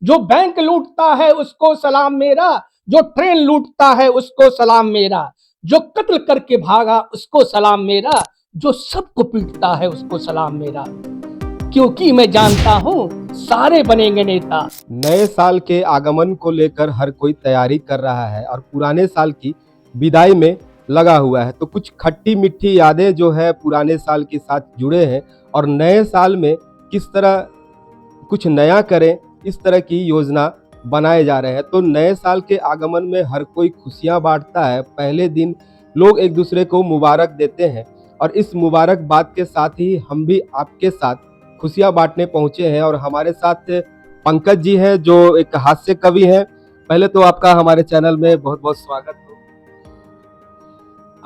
जो बैंक लूटता है उसको सलाम मेरा, जो ट्रेन लूटता है उसको सलाम मेरा, जो कत्ल करके भागा उसको सलाम मेरा, जो सबको पीटता है उसको सलाम मेरा, क्योंकि मैं जानता हूं सारे बनेंगे नेता। नए साल के आगमन को लेकर हर कोई तैयारी कर रहा है और पुराने साल की विदाई में लगा हुआ है। तो कुछ खट्टी मीठी यादें जो है पुराने साल के साथ जुड़े हैं और नए साल में किस तरह कुछ नया करें, इस तरह की योजना बनाए जा रहे हैं। तो नए साल के आगमन में हर कोई खुशियां बांटता है। पहले दिन लोग एक दूसरे को मुबारक देते हैं और इस मुबारकबाद के साथ ही हम भी आपके साथ खुशियां बांटने पहुंचे हैं और हमारे साथ पंकज जी हैं जो एक हास्य कवि हैं। पहले तो आपका हमारे चैनल में बहुत बहुत स्वागत हो।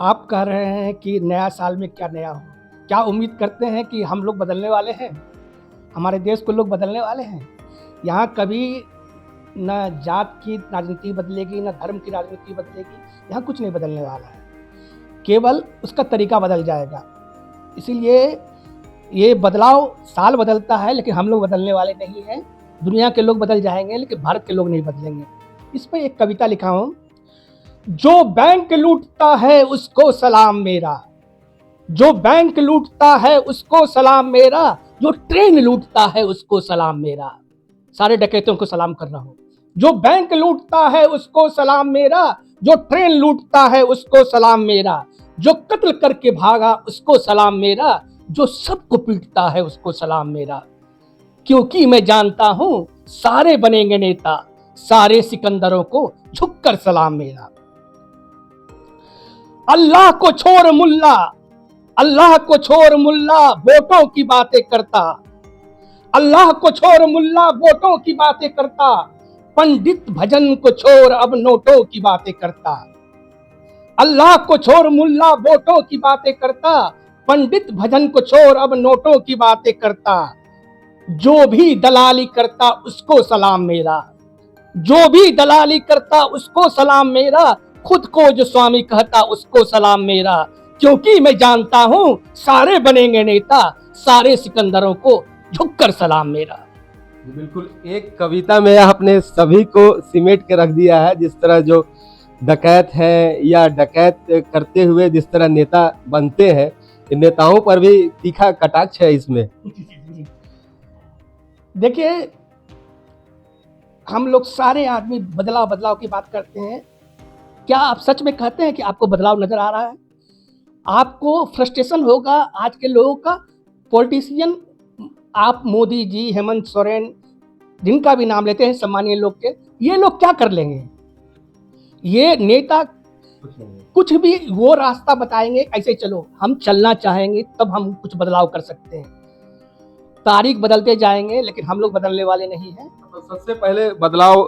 आप कह रहे हैं कि नया साल में क्या नया हो, क्या उम्मीद करते हैं कि हम लोग बदलने वाले हैं, हमारे देश को लोग बदलने वाले हैं? यहाँ कभी न जात की राजनीति बदलेगी, न धर्म की राजनीति बदलेगी, यहाँ कुछ नहीं बदलने वाला है, केवल उसका तरीका बदल जाएगा। इसीलिए ये बदलाव साल बदलता है लेकिन हम लोग बदलने वाले नहीं हैं। दुनिया के लोग बदल जाएंगे लेकिन भारत के लोग नहीं बदलेंगे। इस पर एक कविता लिखा हूँ। जो बैंक लूटता है उसको सलाम मेरा, जो बैंक लूटता है उसको सलाम मेरा, जो ट्रेन लूटता है उसको सलाम मेरा। सारे डकैतों को सलाम कर रहा हूं। जो बैंक लूटता है उसको सलाम मेरा, जो ट्रेन लूटता है उसको सलाम मेरा, जो कत्ल करके भागा उसको सलाम मेरा, जो सबको पीटता है उसको सलाम मेरा, क्योंकि मैं जानता हूं सारे बनेंगे नेता, सारे सिकंदरों को झुककर सलाम मेरा। अल्लाह को छोड़ मुल्ला, अल्लाह को छोड़ मुल्ला वोटों की बातें करता, अल्लाह को छोड़ मुल्ला वोटों की बातें करता, पंडित भजन को छोड़ अब नोटों की बातें करता। अल्लाह को छोड़ मुल्ला वोटों की बातें करता, पंडित भजन को छोड़ अब नोटों की बातें करता। जो भी दलाली करता उसको सलाम मेरा, जो भी दलाली करता उसको सलाम मेरा, खुद को जो स्वामी कहता उसको सलाम मेरा, क्योंकि मैं जानता हूं सारे बनेंगे नेता, सारे सिकंदरों को झुककर सलाम मेरा। बिल्कुल एक कविता में आपने सभी को सिमेट के रख दिया है। जिस तरह जो डकैत है या डकैत करते हुए जिस तरह नेता बनते हैं, नेताओं पर भी तीखा कटाक्ष है इसमें। देखिए, हम लोग सारे आदमी बदलाव बदलाव की बात करते हैं। क्या आप सच में कहते हैं कि आपको बदलाव नजर आ रहा है? आपको फ्रस्ट्रेशन होगा आज के लोगों का। पॉलिटिशियन, आप मोदी जी, हेमंत सोरेन, जिनका भी नाम लेते हैं सम्मानीय लोग के, ये लोग क्या कर लेंगे? ये नेता कुछ भी वो रास्ता बताएंगे, ऐसे चलो। हम चलना चाहेंगे तब हम कुछ बदलाव कर सकते हैं। तारीख बदलते जाएंगे लेकिन हम लोग बदलने वाले नहीं हैं। तो सबसे पहले बदलाव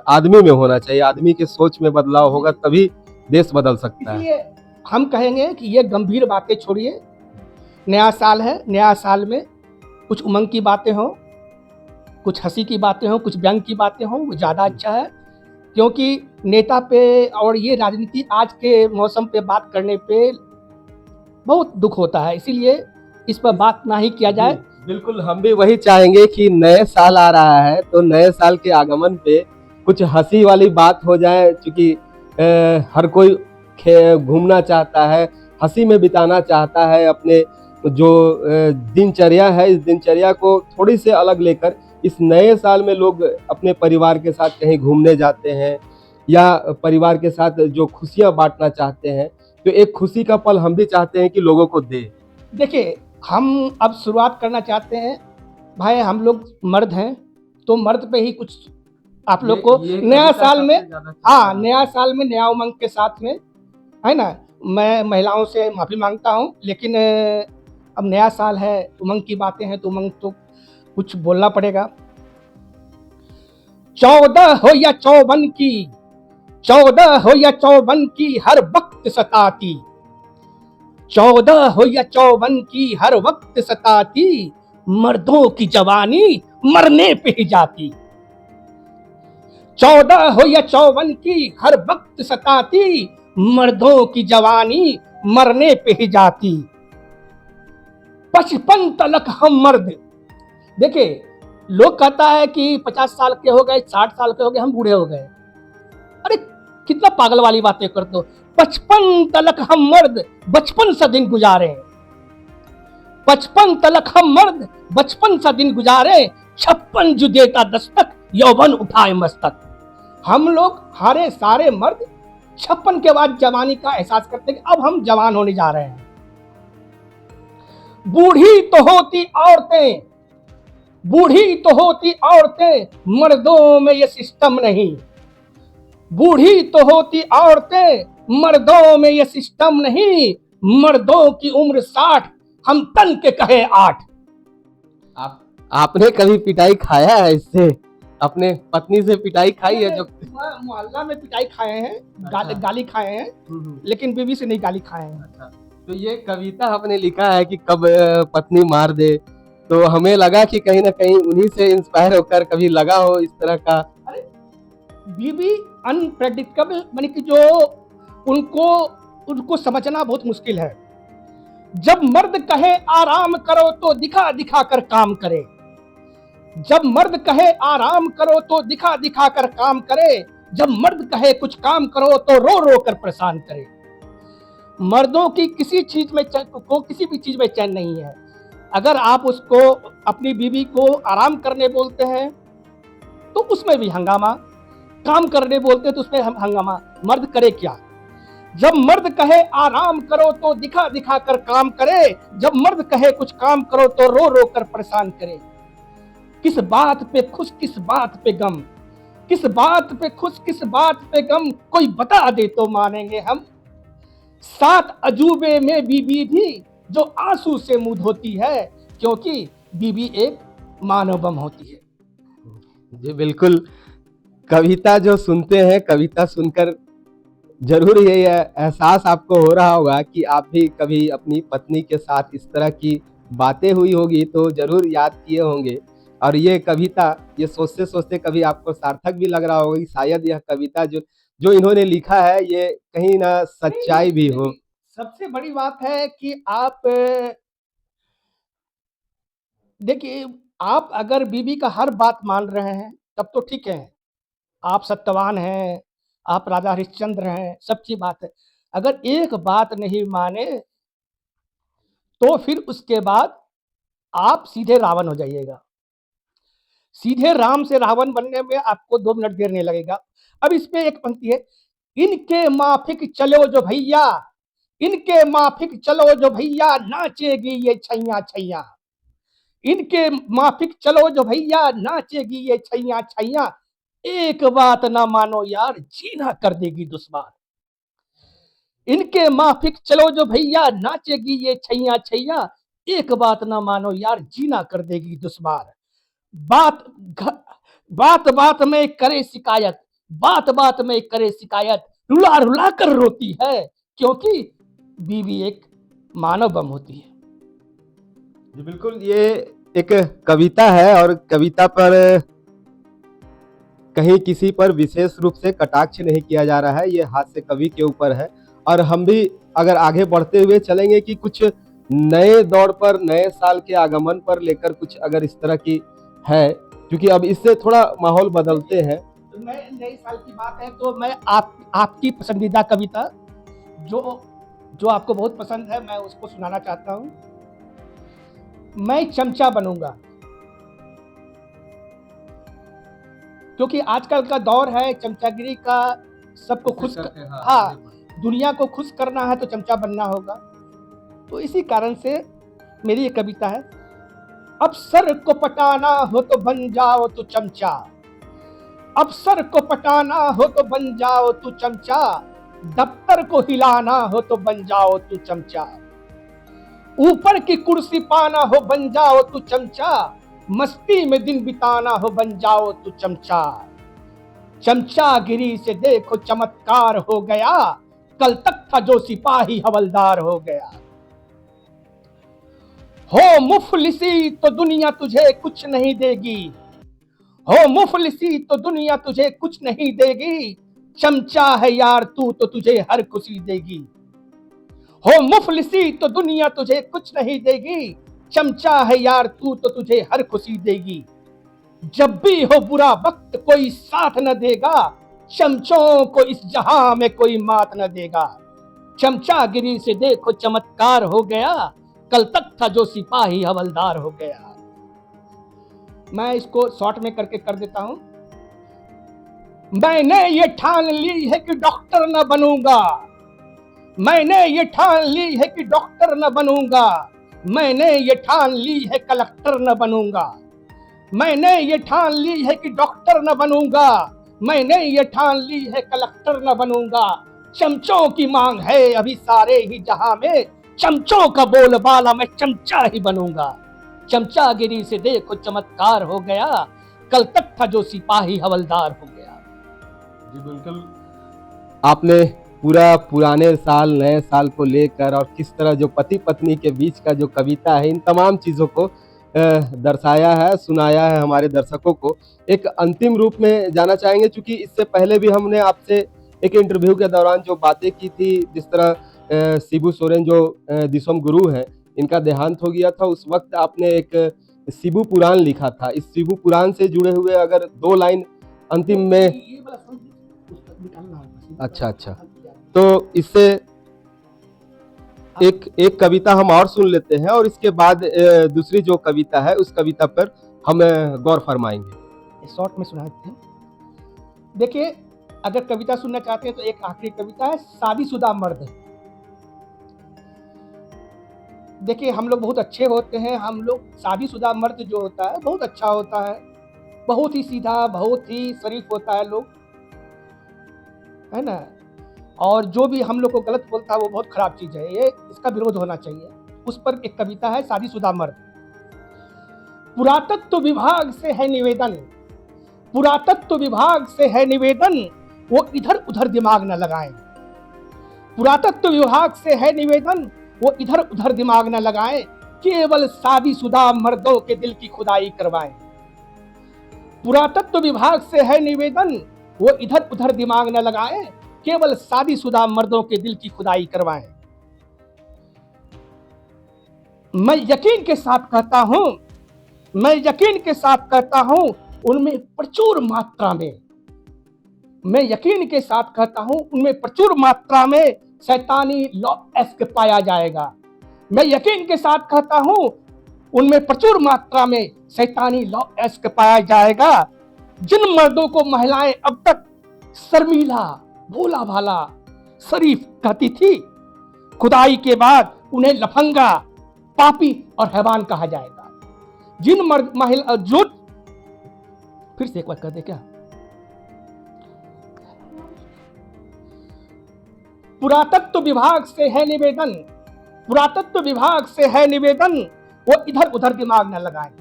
आदमी में होना चाहिए। आदमी के सोच में बदलाव होगा तभी देश बदल सकता है। इसलिए हम कहेंगे कि ये गंभीर बातें छोड़िए। नया साल है, नया साल में कुछ उमंग की बातें हों, कुछ हंसी की बातें हों, कुछ व्यंग की बातें हों, वो ज़्यादा अच्छा है। क्योंकि नेता पे और ये राजनीति आज के मौसम पे बात करने पे बहुत दुख होता है, इसीलिए इस पर बात ना ही किया जाए। बिल्कुल, हम भी वही चाहेंगे कि नए साल आ रहा है तो नए साल के आगमन पे कुछ हंसी वाली बात हो जाए, क्योंकि हर कोई घूमना चाहता है, हंसी में बिताना चाहता है। अपने जो दिनचर्या है, इस दिनचर्या को थोड़ी से अलग लेकर इस नए साल में लोग अपने परिवार के साथ कहीं घूमने जाते हैं या परिवार के साथ जो खुशियां बांटना चाहते हैं, तो एक खुशी का पल हम भी चाहते हैं कि लोगों को दे। देखिए, हम अब शुरुआत करना चाहते हैं। भाई, हम लोग मर्द हैं तो मर्द पे ही कुछ आप लोग को नया साल में, हाँ, नया साल में नया उमंग के साथ में, है ना। मैं महिलाओं से माफ़ी मांगता हूँ, लेकिन अब नया साल है, उमंग की बातें हैं तो उमंग तो कुछ बोलना पड़ेगा। 14 हो या 54 की, 14 हो या 54 की हर वक्त सताती, 14 हो या 54 की हर वक्त सताती, मर्दों की जवानी मरने पे ही जाती। 14 हो या 54 की हर वक्त सताती, मर्दों की जवानी मरने पे ही जाती। 55 तलक हम मर्द। देखिए, लोग कहता है कि 50 साल के हो गए, 60 साल के हो गए, हम बूढ़े हो गए। अरे कितना पागल वाली बातें करते हो। 55 तलक हम मर्द बचपन सा दिन गुजारे, 55 तलक हम मर्द बचपन सा दिन गुजारे, 56 जो देता दस्तक यौवन उठाए मस्तक। हम लोग हारे सारे मर्द 56 के बाद जवानी का एहसास करते हैं कि अब हम जवान होने जा रहे हैं। बूढ़ी तो होती औरतें, बूढ़ी तो होती औरतें, मर्दों में ये सिस्टम नहीं। बूढ़ी तो होती औरतें, मर्दों में ये सिस्टम नहीं। मर्दों की उम्र 60, हम तन के कहे 8। आप आपने कभी पिटाई खाया है इससे? अपने पत्नी से पिटाई खाई है जो? मोहल्ला में पिटाई खाए हैं, गाली खाए हैं, लेकिन बीवी से नहीं गाली खाए हैं। अच्छा, तो ये कविता आपने लिखा है कि कब पत्नी मार दे, तो हमें लगा कि कहीं ना कहीं उन्हीं से इंस्पायर होकर कभी लगा हो इस तरह का। अरे बीवी अनप्रेडिक्टेबल, माने कि जो उनको समझना बहुत मुश्किल है। जब मर्द कहे आराम करो तो दिखा दिखा कर काम करे, जब मर्द कहे आराम करो तो दिखा दिखा कर काम करे, जब मर्द कहे कुछ काम करो तो रो रो कर परेशान करे। मर्दों की किसी भी चीज में चैन नहीं है। अगर आप उसको अपनी बीवी को आराम करने बोलते हैं तो उसमें भी हंगामा, काम करने बोलते हैं तो उसमें हंगामा। मर्द करे क्या? जब मर्द कहे आराम करो तो दिखा दिखा कर काम करे, जब मर्द कहे कुछ काम करो तो रो रो कर परेशान करे। किस बात पे खुश किस बात पे गम, किस बात पे खुश किस बात पे गम, कोई बता दे तो मानेंगे हम। 7 अजूबे में बीबी भी जो आंसू से मुंह धोती है, क्योंकि बीबी एक मानव बम होती है। जी बिल्कुल, कविता जो सुनते हैं, कविता सुनकर जरूर ये एहसास आपको हो रहा होगा कि आप भी कभी अपनी पत्नी के साथ इस तरह की बातें हुई होगी तो जरूर याद किए होंगे। और ये कविता, ये सोचते सोचते कभी आपको सार्थक भी लग रहा होगा कि शायद यह कविता जो जो इन्होंने लिखा है ये कहीं ना सच्चाई भी हो। सबसे बड़ी बात है कि आप देखिए, आप अगर बीवी का हर बात मान रहे हैं तब तो ठीक है, आप सत्यवान हैं, आप राजा हरिश्चंद्र हैं, सब चीज बात है। अगर एक बात नहीं माने तो फिर उसके बाद आप सीधे रावण हो जाइएगा। सीधे राम से रावण बनने में आपको 2 मिनट देर नहीं लगेगा। अब इस पे एक पंक्ति है, इनके माफिक चलो जो भैया, इनके माफिक चलो जो भैया, नाचेगी ये छैया छैया। इनके माफिक चलो जो भैया, नाचेगी ये छैया छैया। एक बात ना मानो यार, जीना कर देगी दुश्वार। इनके माफिक चलो जो भैया, नाचेगी ये छैया छैया। एक बात ना मानो यार, जीना कर देगी दुश्वार। बात बात बात में करे शिकायत, बात बात में करे शिकायत, रुला रुला कर रोती है, क्योंकि बीवी एक मानव बम होती है। जी बिल्कुल, ये एक कविता है और कविता पर कहीं किसी पर विशेष रूप से कटाक्ष नहीं किया जा रहा है, ये हास्य कवि के ऊपर है। और हम भी अगर आगे बढ़ते हुए चलेंगे कि कुछ नए दौर पर, नए साल के आगमन पर लेकर कुछ अगर इस तरह की है, क्योंकि अब इससे थोड़ा माहौल बदलते हैं। तो मैं नए साल की बात है तो मैं आपकी पसंदीदा कविता जो आपको बहुत पसंद है, मैं उसको सुनाना चाहता हूँ। मैं चमचा बनूंगा, क्योंकि आजकल का दौर है चमचागिरी का, सबको खुश हाँ, दुनिया को खुश करना है तो चमचा बनना होगा। तो इसी कारण से मेरी ये कविता है, अफसर को पटाना हो तो बन जाओ तू चमचा, अफसर को पटाना हो तो बन जाओ तू चमचा, दफ्तर को हिलाना हो तो बन जाओ तू चमचा, ऊपर की कुर्सी पाना हो बन जाओ तू चमचा, मस्ती में दिन बिताना हो बन जाओ तू चमचा। चमचागिरी से देखो चमत्कार हो गया, कल तक था जो सिपाही हवलदार हो गया। हो मुफलिसी तो दुनिया तुझे कुछ नहीं देगी, हो मुफलिसी तो दुनिया तुझे कुछ नहीं देगी, चमचा है यार तू तो तुझे हर खुशी देगी। हो मुफलिसी तो दुनिया तुझे कुछ नहीं देगी, चमचा है यार तू तो तुझे हर खुशी देगी। जब भी हो बुरा वक्त कोई साथ न देगा, चमचों को इस जहां में कोई मात न देगा। चमचागिरी से देखो चमत्कार हो गया, कल तक था जो सिपाही हवलदार हो गया। मैं इसको शॉर्ट में करके कर देता हूं। मैंने ये ठान ली है कि डॉक्टर न बनूंगा, मैंने ये ठान ली है कि डॉक्टर न बनूंगा, मैंने ये ठान ली है कलेक्टर न बनूंगा, मैंने ये ठान ली है कि डॉक्टर न बनूंगा, मैंने ये ठान ली है कलेक्टर न बनूंगा। चमचों की मांग है अभी सारे ही जहां में, चमचों का बोलबाला मैं चमचा ही बनूंगा। चमचागिरी से देखो चमत्कार हो गया, कल तक था जो सिपाही हवलदार हो गया। जी बिल्कुल, आपने पूरा पुराने साल नए साल को लेकर और किस तरह जो पति पत्नी के बीच का जो कविता है, इन तमाम चीज़ों को दर्शाया है, सुनाया है हमारे दर्शकों को। एक अंतिम रूप में जाना चाहेंगे, चूँकि इससे पहले भी हमने आपसे एक इंटरव्यू के दौरान जो बातें की थी, जिस तरह शिबू सोरेन जो दिसोम गुरु हैं, इनका देहांत हो गया था, उस वक्त आपने एक शिबू पुराण लिखा था। इस शिबू पुराण से जुड़े हुए अगर 2 लाइन अंतिम में। अच्छा अच्छा, तो इससे एक कविता हम और सुन लेते हैं और इसके बाद दूसरी जो कविता है उस कविता पर हम गौर फरमाएंगे। शॉर्ट में सुना देते हैं। देखिए, अगर कविता सुनना चाहते हैं तो एक आखिरी कविता है, शादीशुदा मर्द। देखिए, हम लोग बहुत अच्छे होते हैं, हम लोग शादीशुदा मर्द जो होता है बहुत अच्छा होता है, बहुत ही सीधा, बहुत ही शरीफ होता है लोग, है ना। और जो भी हम लोग को गलत बोलता है वो बहुत खराब चीज है, ये इसका विरोध होना चाहिए। उस पर एक कविता है, शादीशुदा मर्द। पुरातत्व विभाग से है निवेदन, पुरातत्व विभाग से है निवेदन, वो इधर उधर दिमाग न लगाएं। पुरातत्व विभाग से है निवेदन, वो इधर उधर दिमाग न लगाएं, केवल शादीशुदा मर्दों के दिल की खुदाई करवाएं। पुरातत्व विभाग से है निवेदन, वो इधर उधर दिमाग न लगाएं, केवल शादीशुदा मर्दों के दिल की खुदाई करवाएं। मैं यकीन के साथ कहता हूं, मैं यकीन के साथ कहता हूं, उनमें प्रचुर मात्रा में, मैं यकीन के साथ कहता हूं, उनमें प्रचुर मात्रा में शैतानी लॉ एस्क पाया जाएगा। मैं यकीन के साथ कहता हूं, उनमें प्रचुर मात्रा में शैतानी लॉ एस्क पाया जाएगा। जिन मर्दों को महिलाएं अब तक शर्मीला, भोला भाला, शरीफ कहती थी, खुदाई के बाद उन्हें लफंगा, पापी और हैवान कहा जाएगा। जिन मर्द महिला जो, फिर से एक बार कर दे क्या? पुरातत्व विभाग से है निवेदन, पुरातत्व विभाग से है निवेदन, वो इधर उधर दिमाग न लगाएं।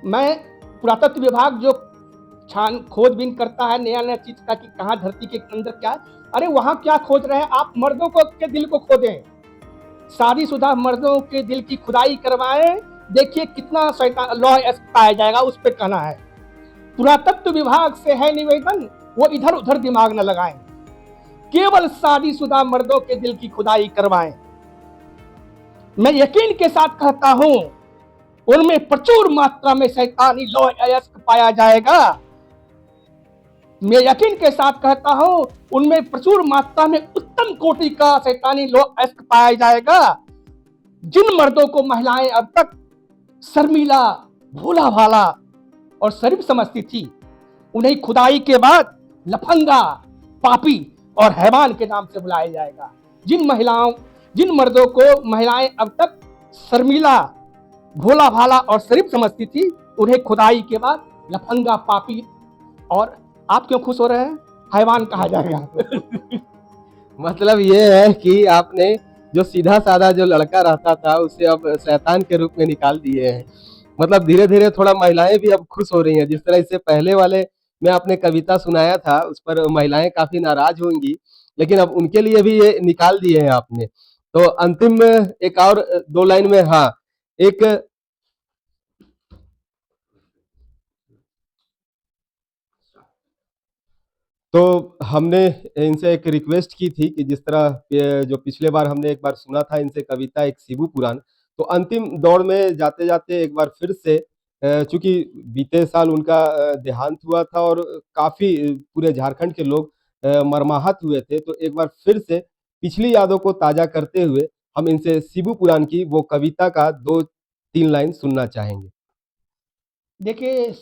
मैं पुरातत्व विभाग जो छान खोजबीन करता है नया नया चीज का कि कहाँ धरती के अंदर क्या है, अरे वहां क्या खोज रहे हैं आप? मर्दों को के दिल को खोदें, शादीशुदा मर्दों के दिल की खुदाई करवाएं, देखिए कितना शैतान लॉ पाया जाएगा, उस पर कहना है। पुरातत्व विभाग से है निवेदन, वो इधर उधर दिमाग न लगाएं, केवल शादीशुदा मर्दों के दिल की खुदाई करवाएं। मैं यकीन के साथ कहता हूं, उनमें प्रचुर मात्रा में शैतानी लॉ पाया जाएगा। मैं यकीन के साथ कहता हूं, उनमें प्रचुर मात्रा में उत्तम कोटि का शैतानी लॉ पाया जाएगा। जिन मर्दों को महिलाएं अब तक शर्मीला, भोला भाला और शरीफ समझती थी, उन्हें खुदाई के बाद लफंगा, पापी और हैवान के नाम से बुलाया जाएगा। जिन मर्दों को महिलाएं अब तक शर्मीला, भोला भाला और शरीफ समझती थी, उन्हें खुदाई के बाद लफंगा, पापी और, आप क्यों खुश हो रहे हैं, हैवान कहा जाएगा। मतलब ये है कि आपने जो सीधा साधा जो लड़का रहता था उसे अब शैतान के रूप में निकाल दिए हैं। मतलब धीरे धीरे थोड़ा महिलाएं भी अब खुश हो रही हैं। जिस तरह इससे पहले वाले में आपने कविता सुनाया था उस पर महिलाएं काफी नाराज होंगी, लेकिन अब उनके लिए भी ये निकाल दिए हैं आपने। तो अंतिम में एक और 2 लाइन में, हाँ, एक तो हमने इनसे एक रिक्वेस्ट की थी कि जिस तरह जो पिछले बार हमने एक बार सुना था इनसे कविता एक शिबू पुराण, तो अंतिम दौर में जाते जाते एक बार फिर से चूंकि बीते साल उनका देहांत हुआ था और काफी पूरे झारखंड के लोग मर्माहत हुए थे। तो एक बार फिर से पिछली यादों को ताजा करते हुए हम इनसे शिबू पुराण की वो कविता का 2-3 लाइन सुनना चाहेंगे। देखिए,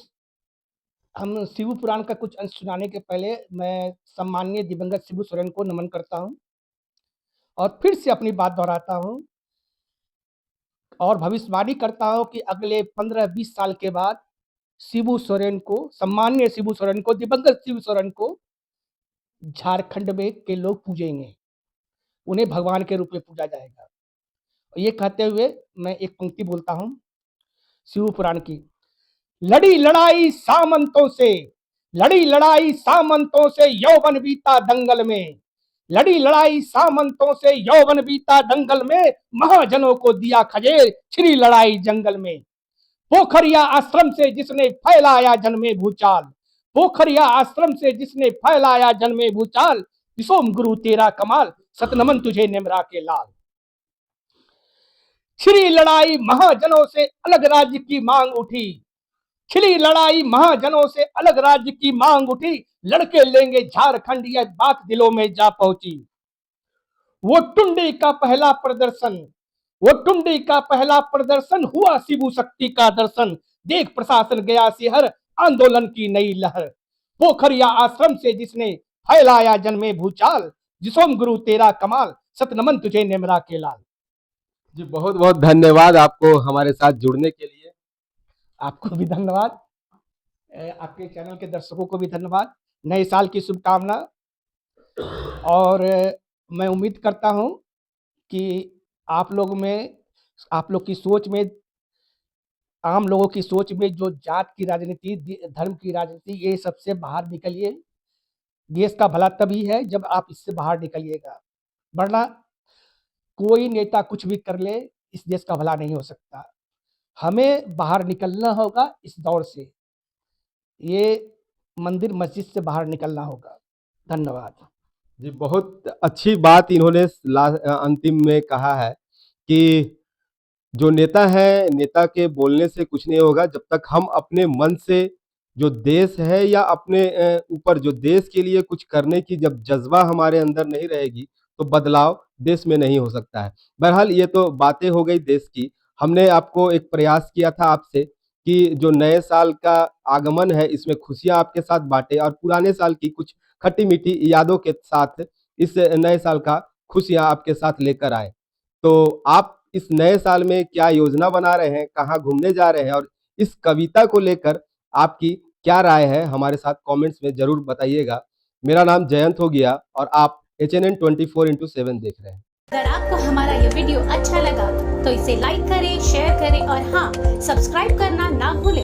हम शिव पुराण का कुछ अंश सुनाने के पहले मैं सम्माननीय दिवंगत शिबू सोरेन को नमन करता हूँ और फिर से अपनी बात दोहराता हूँ और भविष्यवाणी करता हूँ कि अगले 15-20 साल के बाद शिबू सोरेन को, सम्माननीय शिबू सोरेन को, दिवंगत शिबू सोरेन को झारखंड में के लोग पूजेंगे। उन्हें भगवान के रूप में पूजा जाएगा। ये कहते हुए मैं एक पंक्ति बोलता हूँ शिव पुराण की। लड़ी लड़ाई सामंतों से, लड़ी लड़ाई सामंतों से, यौवन बीता दंगल में। लड़ी लड़ाई सामंतों से, यौवन बीता दंगल में। महाजनों को दिया खजेर, छिड़ी लड़ाई जंगल में। पोखरिया आश्रम से जिसने फैलाया जन्मे भूचाल, पोखरिया आश्रम से जिसने फैलाया जन्मे भूचाल। विशोम गुरु तेरा कमाल, सतनमन तुझे निमरा के लाल। छिड़ी लड़ाई महाजनों से अलग राज्य की मांग उठी, छिड़ी लड़ाई महाजनों से अलग राज्य की मांग उठी। लड़के लेंगे झारखंड, यह बात दिलों में जा पहुंची। वो टुंडी का पहला प्रदर्शन, वो टुंडी का पहला प्रदर्शन हुआ शिबू शक्ति का दर्शन। देख प्रशासन गया सिहर, आंदोलन की नई लहर। पोखरिया आश्रम से जिसने फैलाया जन्मे भूचाल। जिसोम गुरु तेरा कमाल, सतनमन तुझे निमरा के लाल। जी बहुत बहुत धन्यवाद आपको हमारे साथ जुड़ने के लिए। आपको भी धन्यवाद, आपके चैनल के दर्शकों को भी धन्यवाद। नए साल की शुभकामना। और मैं उम्मीद करता हूं कि आप लोग की सोच में, आम लोगों की सोच में जो जात की राजनीति, धर्म की राजनीति, ये सबसे बाहर निकलिए। देश का भला तभी है जब आप इससे बाहर निकलिएगा, वरना कोई नेता कुछ भी कर ले, इस देश का भला नहीं हो सकता। हमें बाहर निकलना होगा इस दौर से, ये मंदिर मस्जिद से बाहर निकलना होगा। धन्यवाद जी। बहुत अच्छी बात इन्होंने अंतिम में कहा है कि जो नेता है, नेता के बोलने से कुछ नहीं होगा जब तक हम अपने मन से जो देश है या अपने ऊपर जो देश के लिए कुछ करने की जब जज्बा हमारे अंदर नहीं रहेगी तो बदलाव देश में नहीं हो सकता है। बहरहाल ये तो बातें हो गई देश की। हमने आपको एक प्रयास किया था आपसे कि जो नए साल का आगमन है इसमें खुशियां आपके साथ बांटे और पुराने साल की कुछ खट्टी मीठी यादों के साथ इस नए साल का खुशियां आपके साथ लेकर आए। तो आप इस नए साल में क्या योजना बना रहे हैं, कहाँ घूमने जा रहे हैं और इस कविता को लेकर आपकी क्या राय है, हमारे साथ कमेंट्स में जरूर बताइएगा। मेरा नाम जयंत हो गया और आप HNN 24/7 देख रहे हैं। अगर आपको हमारा ये वीडियो अच्छा लगा तो इसे लाइक करें, शेयर करें और हाँ, सब्सक्राइब करना ना भूलें।